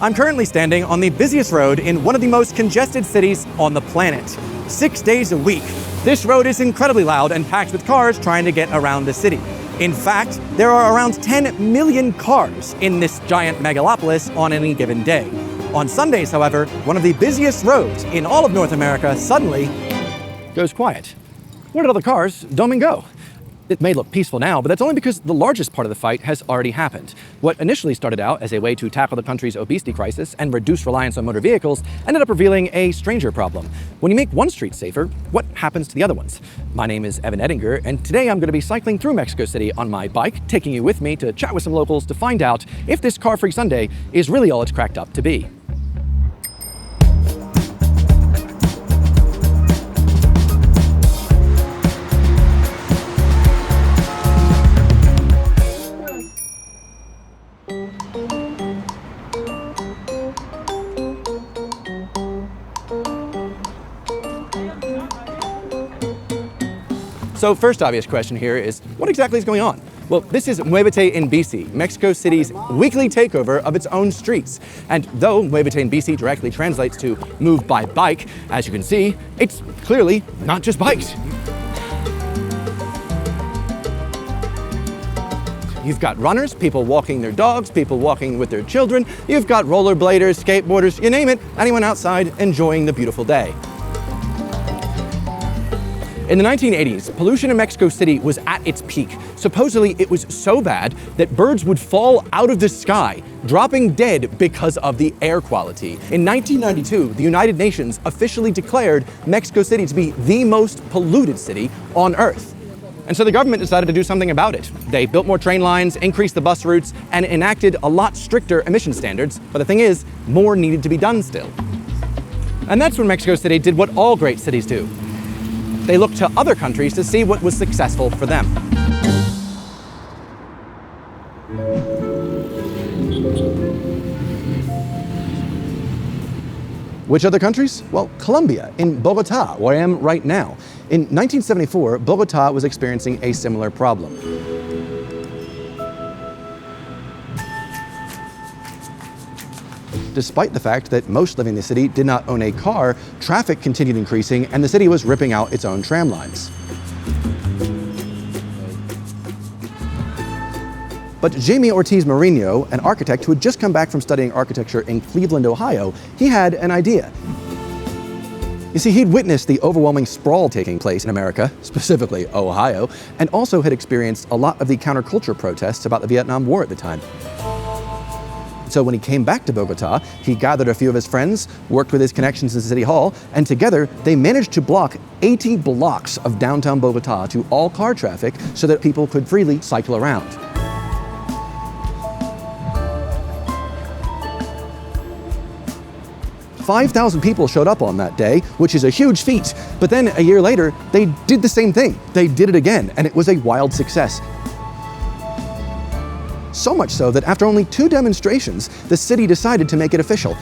I'm currently standing on the busiest road in one of the most congested cities on the planet. 6 days a week. This road is incredibly loud and packed with cars trying to get around the city. In fact, there are around 10 million cars in this giant megalopolis on any given day. On Sundays, however, one of the busiest roads in all of North America suddenly goes quiet. Where did all the cars go? It may look peaceful now, but that's only because the largest part of the fight has already happened. What initially started out as a way to tackle the country's obesity crisis and reduce reliance on motor vehicles ended up revealing a stranger problem. When you make one street safer, what happens to the other ones? My name is Evan Edinger, and today I'm going to be cycling through Mexico City on my bike, taking you with me to chat with some locals to find out if this car-free Sunday is really all it's cracked up to be. So first obvious question here is, what exactly is going on? Well, this is Muévete en Bici, Mexico City's weekly takeover of its own streets. And though Muévete en Bici directly translates to move by bike, as you can see, it's clearly not just bikes. You've got runners, people walking their dogs, people walking with their children. You've got rollerbladers, skateboarders, you name it, anyone outside enjoying the beautiful day. In the 1980s, pollution in Mexico City was at its peak. Supposedly, it was so bad that birds would fall out of the sky, dropping dead because of the air quality. In 1992, the United Nations officially declared Mexico City to be the most polluted city on Earth. And so the government decided to do something about it. They built more train lines, increased the bus routes, and enacted a lot stricter emission standards. But the thing is, more needed to be done still. And that's when Mexico City did what all great cities do. They looked to other countries to see what was successful for them. Which other countries? Well, Colombia, in Bogota, where I am right now. In 1974, Bogota was experiencing a similar problem. Despite the fact that most living in the city did not own a car, traffic continued increasing and the city was ripping out its own tram lines. But Jamie Ortiz Mourinho, an architect who had just come back from studying architecture in Cleveland, Ohio, he had an idea. You see, he'd witnessed the overwhelming sprawl taking place in America, specifically Ohio, and also had experienced a lot of the counterculture protests about the Vietnam War at the time. So when he came back to Bogota, he gathered a few of his friends, worked with his connections in City Hall, and together they managed to block 80 blocks of downtown Bogota to all car traffic so that people could freely cycle around. "5,000 people showed up on that day, which is a huge feat. But then a year later, they did the same thing. They did it again, and it was a wild success. So much so that after only 2 demonstrations, the city decided to make it official.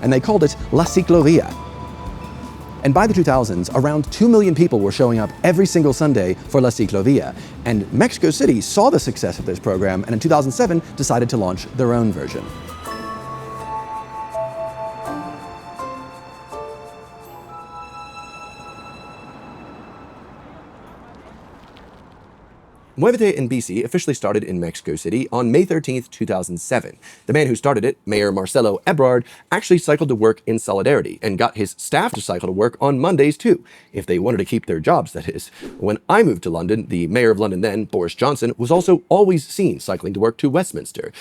And they called it La Ciclovia. And by the 2000s, around 2 million people were showing up every single Sunday for La Ciclovia. And Mexico City saw the success of this program and in 2007 decided to launch their own version. Muévete en Bici officially started in Mexico City on May 13th, 2007. The man who started it, Mayor Marcelo Ebrard, actually cycled to work in solidarity and got his staff to cycle to work on Mondays too, if they wanted to keep their jobs, that is. When I moved to London, the Mayor of London then, Boris Johnson, was also always seen cycling to work to Westminster,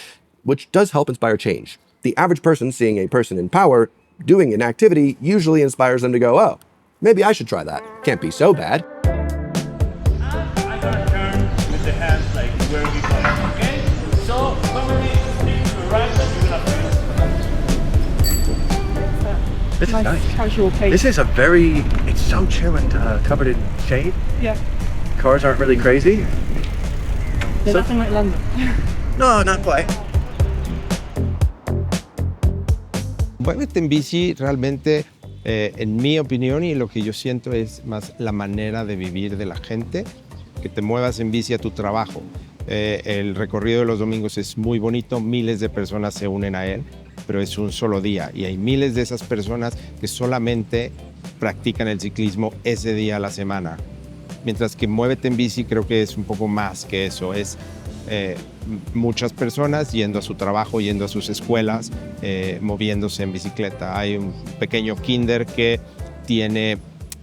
which does help inspire change. The average person seeing a person in power doing an activity usually inspires them to go, oh, maybe I should try that. Can't be so bad. The hands like where we go, okay? So when we speak to the right, you're gonna This is nice. Casual pace. This is a very, it's so chill and covered in shade. Yeah. Cars aren't really crazy. They're nothing like London. No, not quite. Muévete en bici realmente, en mi opinión y lo que yo siento es más la manera de vivir de la gente, que te muevas en bici a tu trabajo. El recorrido de los domingos es muy bonito, miles de personas se unen a él, pero es un solo día y hay miles de esas personas que solamente practican el ciclismo ese día a la semana. Mientras que Muévete en Bici creo que es un poco más que eso, es muchas personas yendo a su trabajo, yendo a sus escuelas, moviéndose en bicicleta. Hay un pequeño kinder que tiene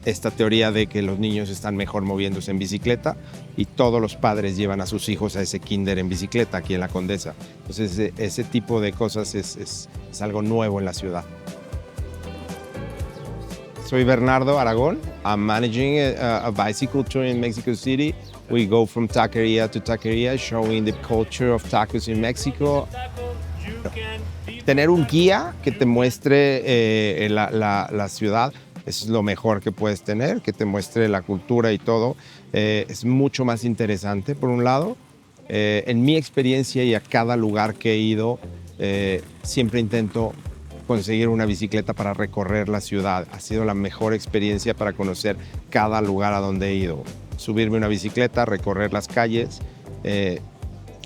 esta teoría de que los niños están mejor moviéndose en bicicleta y todos los padres llevan a sus hijos a ese kinder en bicicleta aquí en la Condesa. Entonces ese tipo de cosas es algo nuevo en la ciudad. Soy Bernardo Aragón. I'm managing a bicycle tour in Mexico City. We go from taqueria to taqueria, showing the culture of tacos in Mexico. Tener un guía que te muestre la ciudad es lo mejor que puedes tener, que te muestre la cultura y todo. Es mucho más interesante, por un lado. En mi experiencia y a cada lugar que he ido, siempre intento conseguir una bicicleta para recorrer la ciudad. Ha sido la mejor experiencia para conocer cada lugar a donde he ido. Subirme una bicicleta, recorrer las calles,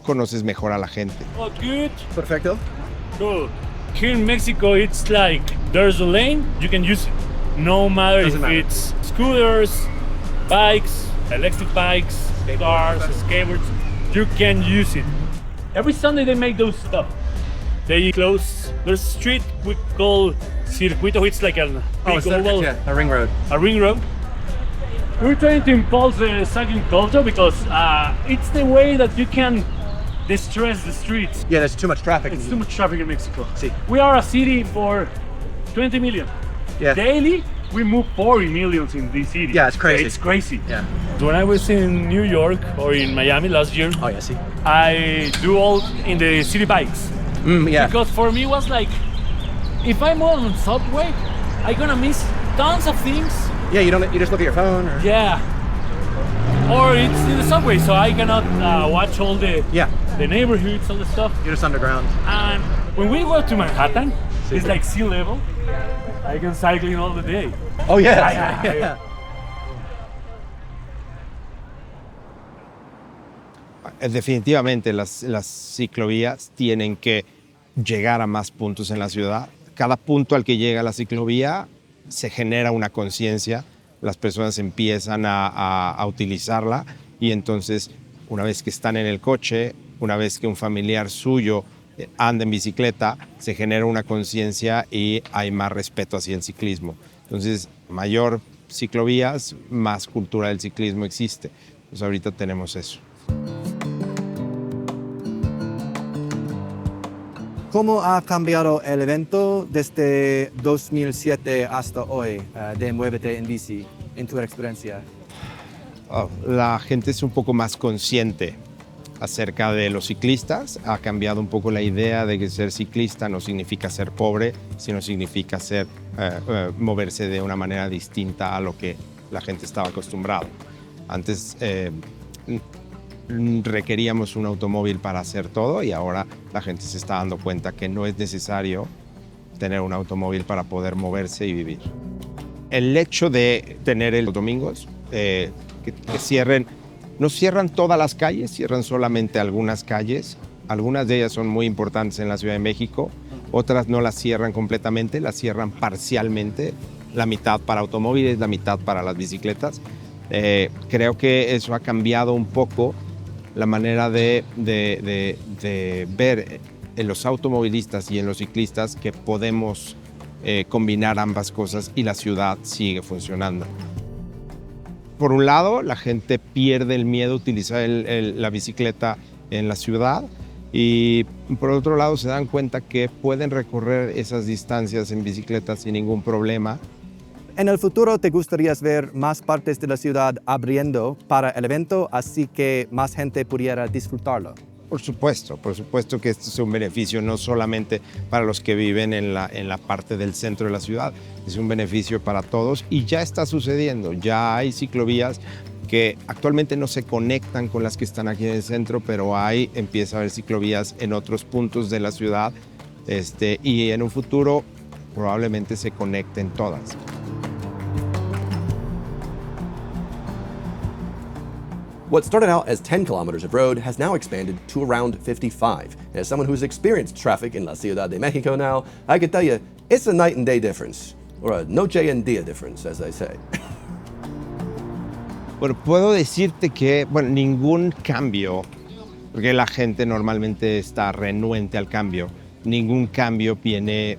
conoces mejor a la gente. Oh, good. Perfecto. Cool. Here in Mexico, it's like there's a lane, you can use it. No matter Doesn't if matter. it's scooters, bikes, electric bikes, cars, skateboards, you can use it. Every Sunday they make those stuff. They close. There's a street we call Circuito, it's like a big oval, a ring road. a ring road. We're trying to impulse the cycling culture because it's the way that you can distress the streets. Yeah, there's too much traffic. It's too much traffic in Mexico. Sí. We are a city for 20 million. Yeah. Daily, we move 40 millions in this city. Yeah, it's crazy. It's crazy. Yeah. When I was in New York or in Miami last year, Oh yeah, see. I do all in the city bikes. Yeah. Because for me it was like, if I'm on subway, I'm gonna miss tons of things. Yeah, you just look at your phone or Yeah. Or it's in the subway, so I cannot watch all the neighborhoods, all the stuff. you're just underground. And when we go to Manhattan, it's like sea level. I can cycling all the day. Oh yeah. Yeah. Definitivamente las ciclovías tienen que llegar a más puntos en la ciudad. Cada punto al que llega la ciclovía se genera una conciencia, las personas empiezan a utilizarla y entonces una vez que están en el coche, una vez que un familiar suyo anda en bicicleta, se genera una conciencia y hay más respeto hacia el ciclismo. Entonces, mayor ciclovías, más cultura del ciclismo existe. Pues ahorita tenemos eso. ¿Cómo ha cambiado el evento desde 2007 hasta hoy de Muévete en Bici en tu experiencia? La gente es un poco más consciente acerca de los ciclistas. Ha cambiado un poco la idea de que ser ciclista no significa ser pobre, sino significa moverse de una manera distinta a lo que la gente estaba acostumbrada. Antes requeríamos un automóvil para hacer todo y ahora la gente se está dando cuenta que no es necesario tener un automóvil para poder moverse y vivir. El hecho de tener los domingos, que cierren, no cierran todas las calles, cierran solamente algunas calles. Algunas de ellas son muy importantes en la Ciudad de México, otras no las cierran completamente, las cierran parcialmente, la mitad para automóviles, la mitad para las bicicletas. Creo que eso ha cambiado un poco la manera de ver en los automovilistas y en los ciclistas que podemos combinar ambas cosas y la ciudad sigue funcionando. Por un lado, la gente pierde el miedo a utilizar la bicicleta en la ciudad y por otro lado se dan cuenta que pueden recorrer esas distancias en bicicleta sin ningún problema. En el futuro te gustaría ver más partes de la ciudad abriendo para el evento, así que más gente pudiera disfrutarlo. Por supuesto que esto es un beneficio no solamente para los que viven en la parte del centro de la ciudad, es un beneficio para todos y ya está sucediendo. Ya hay ciclovías que actualmente no se conectan con las que están aquí en el centro, pero empieza a haber ciclovías en otros puntos de la ciudad y en un futuro probablemente se conecten todas. What started out as 10 kilometers of road has now expanded to around 55. And as someone who's experienced traffic in La Ciudad de Mexico now, I can tell you, it's a night and day difference, or a noche en día difference, as they say. Bueno, puedo decirte que, bueno, ningún cambio, porque la gente normalmente está renuente al cambio, ningún cambio viene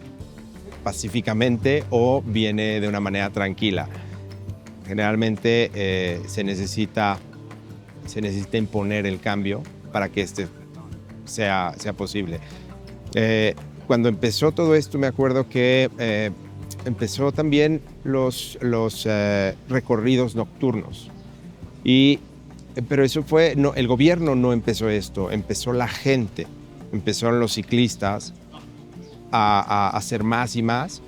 pacíficamente o viene de una manera tranquila. Generalmente se necesita imponer el cambio para que este sea posible. Cuando empezó todo esto, me acuerdo que empezó también los recorridos nocturnos. Pero eso fue, no, el gobierno no empezó esto, empezó la gente, empezaron los ciclistas a hacer más y más,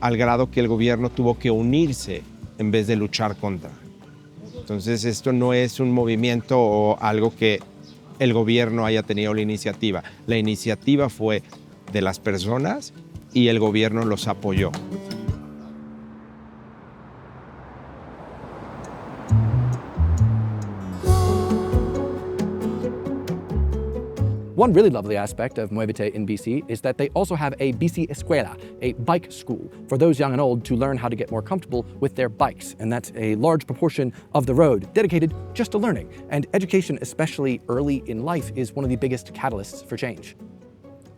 al grado que el gobierno tuvo que unirse en vez de luchar contra. Entonces esto no es un movimiento o algo que el gobierno haya tenido la iniciativa. La iniciativa fue de las personas y el gobierno los apoyó. One really lovely aspect of Muévete in BC is that they also have a BC Escuela, a bike school, for those young and old to learn how to get more comfortable with their bikes. And that's a large proportion of the road dedicated just to learning. And education, especially early in life, is one of the biggest catalysts for change.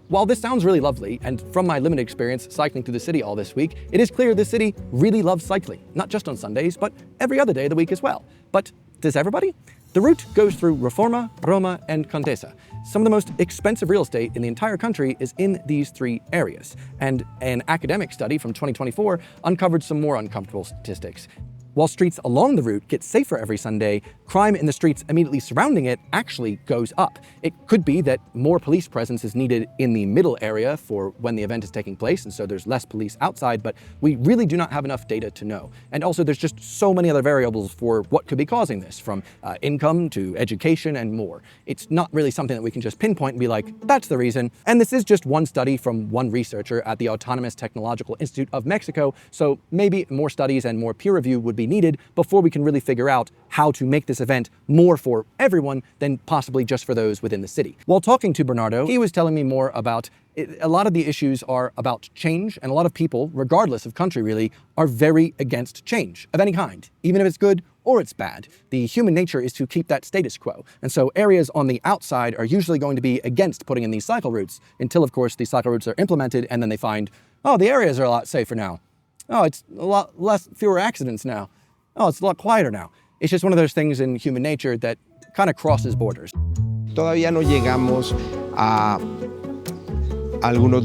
While this sounds really lovely, and from my limited experience cycling through the city all this week, it is clear the city really loves cycling, not just on Sundays, but every other day of the week as well. But does everybody? The route goes through Reforma, Roma, and Condesa. Some of the most expensive real estate in the entire country is in these three areas. And an academic study from 2024 uncovered some more uncomfortable statistics. While streets along the route get safer every Sunday, crime in the streets immediately surrounding it actually goes up. It could be that more police presence is needed in the middle area for when the event is taking place, and so there's less police outside, but we really do not have enough data to know. And also there's just so many other variables for what could be causing this, from income to education and more. It's not really something that we can just pinpoint and be like, that's the reason. And this is just one study from one researcher at the Autonomous Technological Institute of Mexico, so maybe more studies and more peer review would be needed before we can really figure out how to make this event more for everyone than possibly just for those within the city. While talking to Bernardo, he was telling me more about a lot of the issues are about change, and a lot of people, regardless of country really, are very against change of any kind, even if it's good or it's bad. The human nature is to keep that status quo. And so areas on the outside are usually going to be against putting in these cycle routes until, of course, these cycle routes are implemented, and then they find, oh, the areas are a lot safer now. Oh, it's a lot fewer accidents now. Oh, it's a lot quieter now. It's just one of those things in human nature that kind of crosses borders. Todavía no llegamos a algunos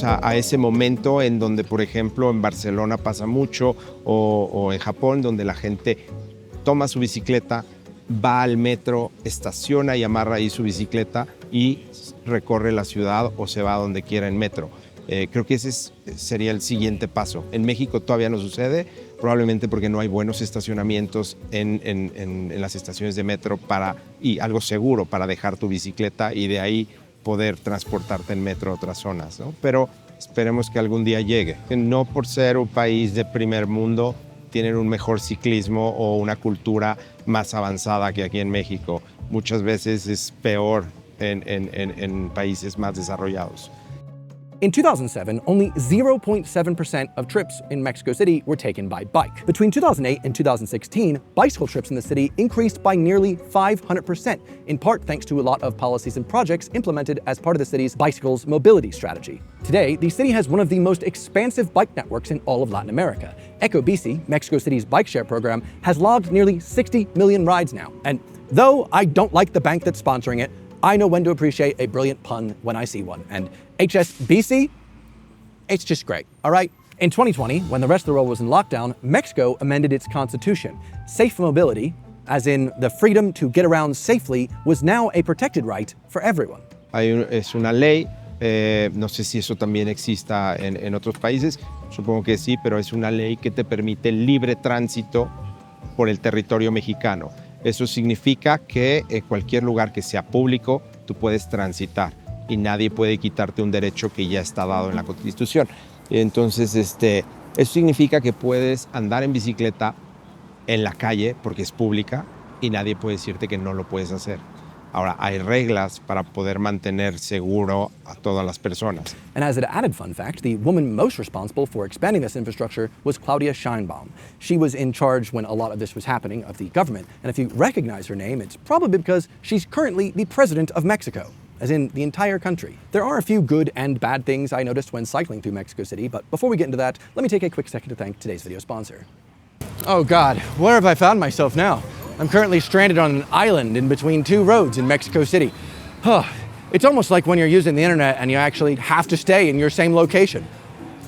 a ese momento en donde, por ejemplo, en Barcelona pasa mucho o en Japón, donde la gente toma su bicicleta, va al metro, estaciona y amarra ahí su bicicleta y recorre la ciudad o se va a donde quiera en metro. Creo que ese sería el siguiente paso. En México todavía no sucede, probablemente porque no hay buenos estacionamientos en las estaciones de metro y algo seguro para dejar tu bicicleta y de ahí poder transportarte en metro a otras zonas, ¿no? Pero esperemos que algún día llegue. No por ser un país de primer mundo tienen un mejor ciclismo o una cultura más avanzada que aquí en México. Muchas veces es peor en países más desarrollados. In 2007, only 0.7% of trips in Mexico City were taken by bike. Between 2008 and 2016, bicycle trips in the city increased by nearly 500%, in part thanks to a lot of policies and projects implemented as part of the city's bicycles mobility strategy. Today, the city has one of the most expansive bike networks in all of Latin America. EcoBici, Mexico City's bike share program, has logged nearly 60 million rides now. And though I don't like the bank that's sponsoring it, I know when to appreciate a brilliant pun when I see one. And HSBC, it's just great, all right? In 2020, when the rest of the world was in lockdown, Mexico amended its constitution. Safe mobility, as in the freedom to get around safely, was now a protected right for everyone. Es una ley, no sé si eso también exista en otros países, supongo que sí, pero es una ley que te permite libre tránsito por el territorio mexicano. Eso significa que en cualquier lugar que sea público, tú puedes transitar y nadie puede quitarte un derecho que ya está dado en la Constitución. Entonces, eso significa que puedes andar en bicicleta en la calle, porque es pública, y nadie puede decirte que no lo puedes hacer. Ahora, hay reglas para poder mantener seguro a todas las personas. And as an added fun fact, the woman most responsible for expanding this infrastructure was Claudia Scheinbaum. She was in charge when a lot of this was happening of the government. And if you recognize her name, it's probably because she's currently the president of Mexico, as in the entire country. There are a few good and bad things I noticed when cycling through Mexico City, but before we get into that, let me take a quick second to thank today's video sponsor. Oh God, where have I found myself now? I'm currently stranded on an island in between two roads in Mexico City. It's almost like when you're using the internet and you actually have to stay in your same location.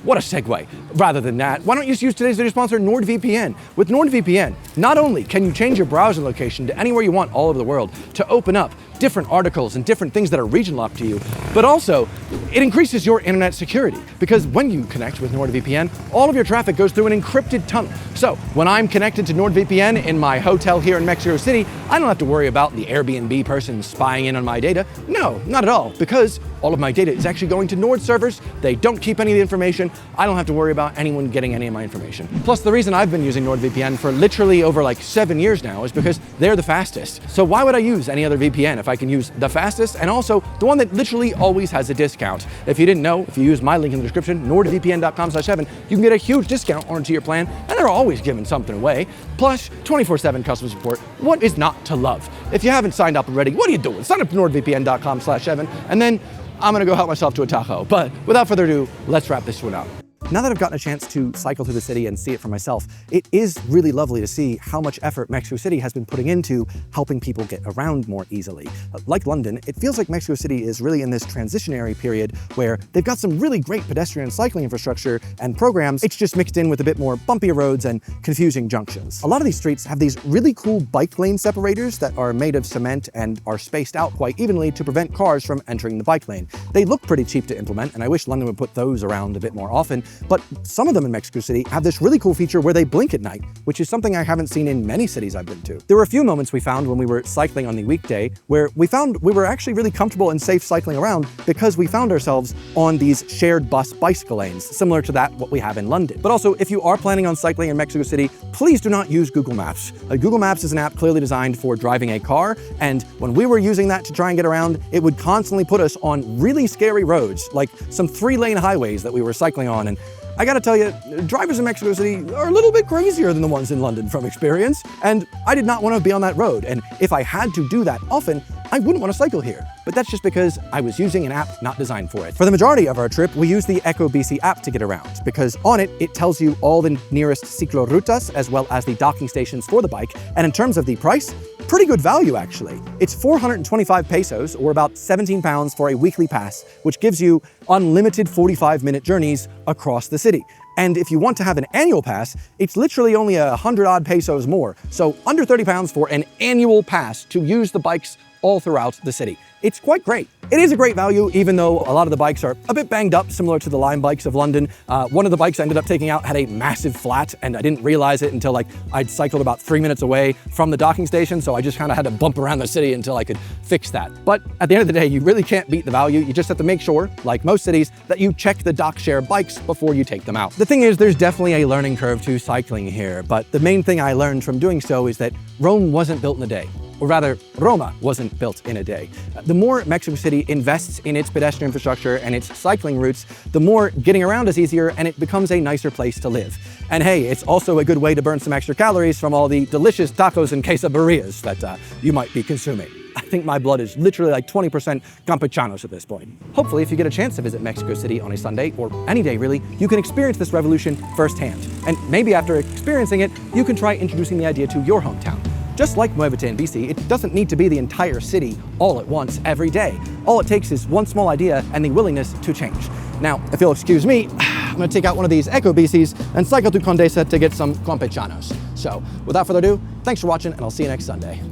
What a segue. Rather than that, why don't you use today's video sponsor, NordVPN? With NordVPN, not only can you change your browser location to anywhere you want all over the world to open up different articles and different things that are region locked to you, but also it increases your internet security because when you connect with NordVPN, all of your traffic goes through an encrypted tunnel. So when I'm connected to NordVPN in my hotel here in Mexico City, I don't have to worry about the Airbnb person spying in on my data. No, not at all, because all of my data is actually going to Nord servers. They don't keep any of the information. I don't have to worry about anyone getting any of my information. Plus, the reason I've been using NordVPN for literally over like 7 years now is because they're the fastest. So why would I use any other VPN if I can use the fastest and also the one that literally always has a discount? If you didn't know, if you use my link in the description, nordvpn.com/Evan, you can get a huge discount onto your plan, and they're always giving something away. Plus, 24/7 customer support. What is not to love? If you haven't signed up already, what are you doing? Sign up to nordvpn.com/Evan, and then I'm gonna go help myself to a taco. But without further ado, let's wrap this one up. Now that I've gotten a chance to cycle through the city and see it for myself, it is really lovely to see how much effort Mexico City has been putting into helping people get around more easily. Like London, it feels like Mexico City is really in this transitionary period where they've got some really great pedestrian cycling infrastructure and programs. It's just mixed in with a bit more bumpier roads and confusing junctions. A lot of these streets have these really cool bike lane separators that are made of cement and are spaced out quite evenly to prevent cars from entering the bike lane. They look pretty cheap to implement, and I wish London would put those around a bit more often. But some of them in Mexico City have this really cool feature where they blink at night, which is something I haven't seen in many cities I've been to. There were a few moments we found when we were cycling on the weekday where we found we were actually really comfortable and safe cycling around because we found ourselves on these shared bus bicycle lanes, similar to what we have in London. But also, if you are planning on cycling in Mexico City, please do not use Google Maps. Google Maps is an app clearly designed for driving a car, and when we were using that to try and get around, it would constantly put us on really scary roads, like some 3-lane highways that we were cycling on. And I gotta tell you, drivers in Mexico City are a little bit crazier than the ones in London from experience, and I did not want to be on that road. And if I had to do that often, I wouldn't want to cycle here. But that's just because I was using an app not designed for it. For the majority of our trip, we used the EcoBici app to get around, because on it, it tells you all the nearest ciclorutas as well as the docking stations for the bike. And in terms of the price, pretty good value actually. It's 425 pesos, or about 17 pounds for a weekly pass, which gives you unlimited 45-minute journeys across the city. And if you want to have an annual pass, it's literally only 100-odd pesos more. So under 30 pounds for an annual pass to use the bikes all throughout the city. It's quite great. It is a great value, even though a lot of the bikes are a bit banged up, similar to the Lime bikes of London. One of the bikes I ended up taking out had a massive flat, and I didn't realize it until I'd cycled about 3 minutes away from the docking station, so I just kind of had to bump around the city until I could fix that. But at the end of the day, you really can't beat the value. You just have to make sure, like most cities, that you check the dock share bikes before you take them out. The thing is, there's definitely a learning curve to cycling here, but the main thing I learned from doing so is that Rome wasn't built in a day. Or rather, Roma wasn't built in a day. The more Mexico City invests in its pedestrian infrastructure and its cycling routes, the more getting around is easier and it becomes a nicer place to live. And hey, it's also a good way to burn some extra calories from all the delicious tacos and quesadillas that you might be consuming. I think my blood is literally like 20% campechanos at this point. Hopefully, if you get a chance to visit Mexico City on a Sunday, or any day really, you can experience this revolution firsthand. And maybe after experiencing it, you can try introducing the idea to your hometown. Just like Muévete en Bici, it doesn't need to be the entire city all at once every day. All it takes is one small idea and the willingness to change. Now, if you'll excuse me, I'm gonna take out one of these EcoBicis and cycle through Condesa to get some campechanos. So, without further ado, thanks for watching and I'll see you next Sunday.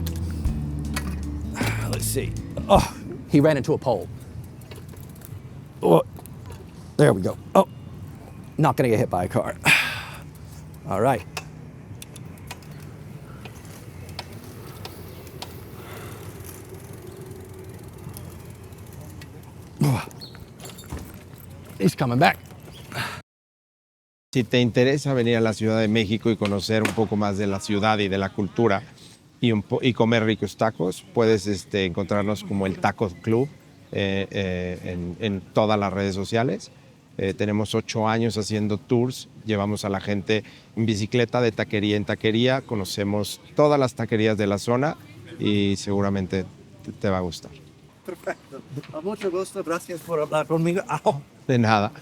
Let's see. Oh, he ran into a pole. Oh, there we go. Oh, not gonna get hit by a car. All right. He's coming back. Si te interesa venir a la Ciudad de México y conocer un poco más de la ciudad y de la cultura, y comer ricos tacos, puedes encontrarnos como el Taco Club en todas las redes sociales. Tenemos 8 años haciendo tours, llevamos a la gente en bicicleta de taquería en taquería, conocemos todas las taquerías de la zona y seguramente te va a gustar. Perfecto. A mucho gusto. Gracias por hablar conmigo. De nada.